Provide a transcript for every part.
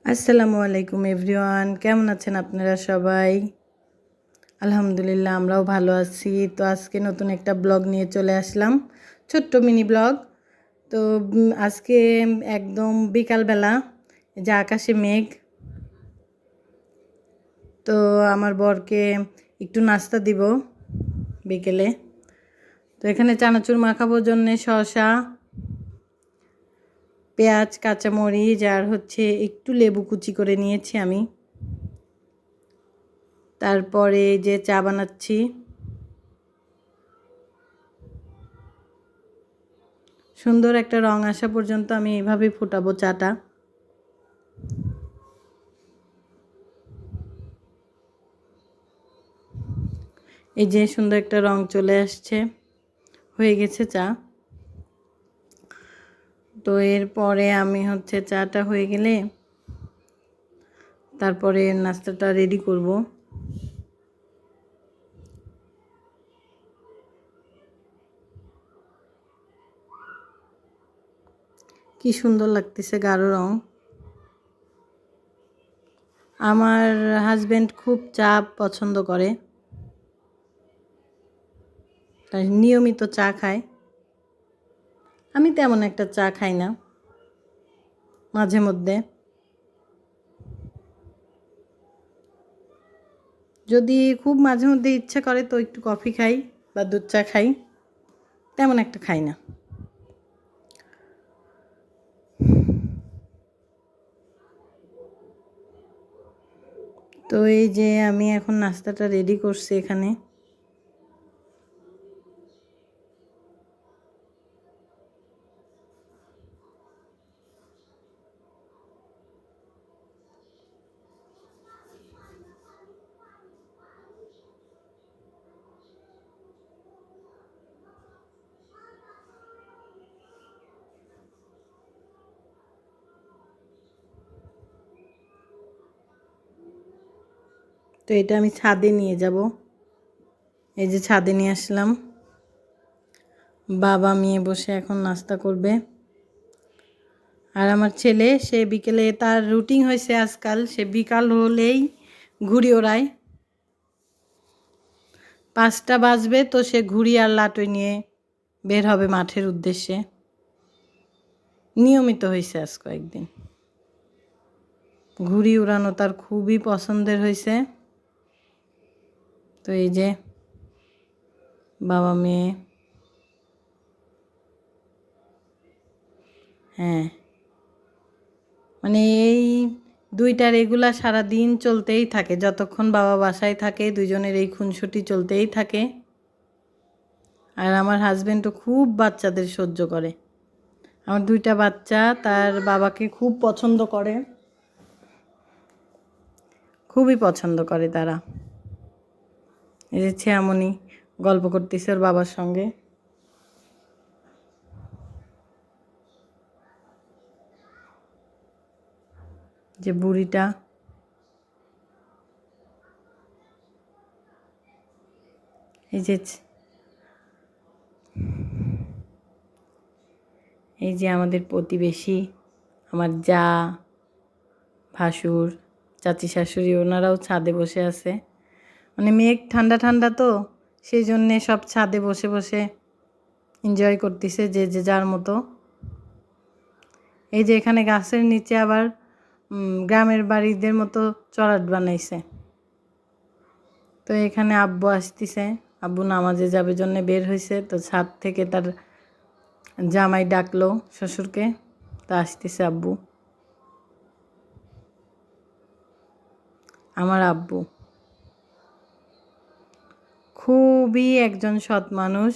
আসসালামু আলাইকুম এভরিওয়ান, কেমন আছেন আপনারা সবাই? আলহামদুলিল্লাহ আমরাও ভালো আছি। তো আজকে নতুন একটা ব্লগ নিয়ে চলে আসলাম, ছোট্ট মিনি ব্লগ। তো আজকে একদম বিকালবেলা, যে আকাশে মেঘ। তো আমার বরকে একটু নাস্তা দিব বিকেলে। তো এখানে চানাচুর মাখানোর জন্য শসা, পেঁয়াজ, কাঁচামরিচ আর একটু লেবু কুচি করে নিয়েছি আমি। তারপরে যে চা বানাচ্ছি, সুন্দর একটা রং আসা পর্যন্ত আমি এইভাবেই ফুটাবো চাটা। এই যে সুন্দর একটা রং চলে আসছে, হয়ে গেছে চা। তো এরপরে আমি চাটা হয়ে গেলে তারপরে নাস্তাটা রেডি করব। কি সুন্দর লাগতেছে গাঢ় রং। আমার হাজবেন্ড খুব চা পছন্দ করে, তাই নিয়মিত চা খায়। আমি তেমন একটা চা খাই না, মাঝে মধ্যে যদি খুব মাঝে মধ্যে ইচ্ছা করে তো একটু কফি খাই বা দুধ চা খাই, তেমন একটা খাই না। তো এই যে আমি এখন নাস্তাটা রেডি করছি এখানে। তো এটা আমি ছাদে নিয়ে যাব। এই যে ছাদে নিয়ে আসলাম, বাবা মেয়ে বসে এখন নাস্তা করবে। আর আমার ছেলে, সে বিকেলে তার রুটিন হয়েছে আজকাল, সে বিকাল হলেই ঘুড়ি ওড়ায়। 5টা বাজবে তো সে ঘুড়ি আর লাটুই নিয়ে বের হবে মাঠের উদ্দেশ্যে। নিয়মিত হয়েছে আজ কয়েকদিন, ঘুড়ি উড়ানো তার খুবই পছন্দের হয়েছে। তো এই যে বাবা মেয়ে, হ্যাঁ মানে এই দুইটা রেগুলার সারাদিন চলতেই থাকে, যতক্ষণ বাবা বাসায় থাকে দুজনের এই খুনসুটি চলতেই থাকে। আর আমার হাজবেন্ডও খুব বাচ্চাদের সহ্য করে। আমার 2টা বাচ্চা তার বাবাকে খুব পছন্দ করে, খুবই পছন্দ করে তারা। এই যে ছেয়ামণি গল্প করতেছে ওর বাবার সঙ্গে। যে বুড়িটা, এই যে আমাদের প্রতিবেশী, আমার যা, ভাসুর, চাচি শাশুড়ি, ওনারাও ছাদে বসে আছে। মানে মেঘ ঠান্ডা ঠান্ডা, তো সেই জন্যে সব ছাদে বসে বসে এনজয় করতেছে যে যে যার মতো। এই যে এখানে গাছের নিচে আবার গ্রামের বাড়িদের মতো চড়াট বানাইছে। তো এখানে আব্বু আসতেছে, আব্বু নামাজে যাবে জন্য বের হয়েছে। তো ছাদ থেকে তার জামাই ডাকলো শ্বশুরকে, তা আসতেছে আব্বু। আমার আব্বু খুবই একজন সৎ মানুষ,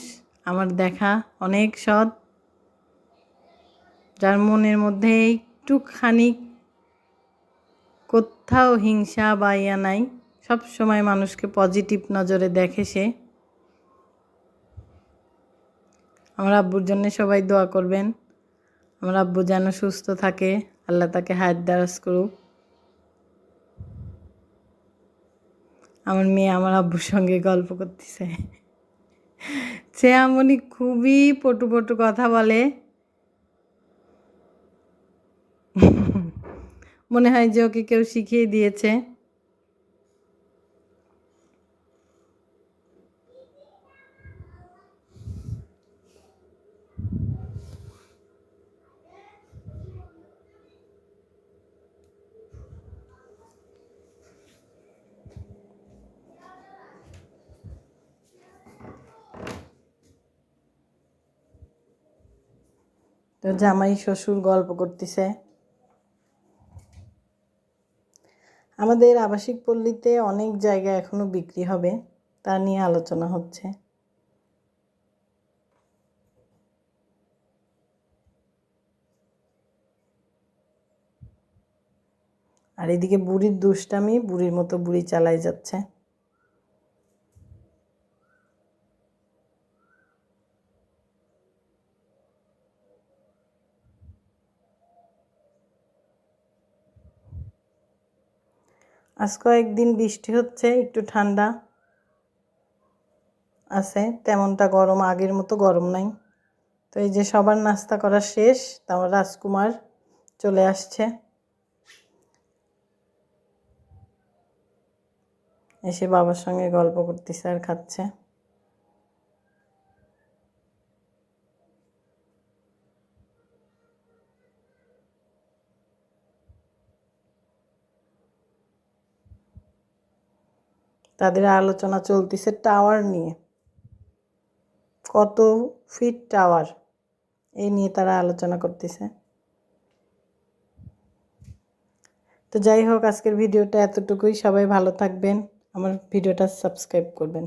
আমার দেখা অনেক সৎ, যার মনের মধ্যে একটুখানি কোথাও হিংসা বা ইয়া নাই। সব সময় মানুষকে পজিটিভ নজরে দেখে সে। আমার আব্বুর জন্য সবাই দোয়া করবেন, আমার আব্বু যেন সুস্থ থাকে, আল্লাহ তাকে হায়াত দারাজ করুক। আমার মেয়ে আমার আব্বুর সঙ্গে গল্প করতেছে। সে এমনই খুবই পটু পটু কথা বলে, মনে হয় যে ওকে কেউ শিখিয়ে দিয়েছে। তো জামাই শ্বশুর গল্প করতেছে। আমাদের আবাসিক পল্লীতে অনেক জায়গা এখনো বিক্রি হবে, তা নিয়ে আলোচনা হচ্ছে। আর এদিকে বুড়ির দুষ্টামি, বুড়ির মতো বুড়ি চালাই যাচ্ছে। আজ কয়েকদিন বৃষ্টি হচ্ছে, একটু ঠান্ডা আছে, তেমনটা গরম আগের মতো গরম নাই। তো এই যে সবার নাস্তা করা শেষ, তারপর রাজকুমার চলে আসছে, এসে বাবার সঙ্গে গল্প করতেছে আর খাচ্ছে। তাদের আলোচনা চলতেছে টাওয়ার নিয়ে, কত ফিট টাওয়ার এই নিয়ে তারা আলোচনা করতেছে। তো যাই হোক, আজকের ভিডিওটা এতটুকুই। সবাই ভালো থাকবেন, আমার ভিডিওটা সাবস্ক্রাইব করবেন।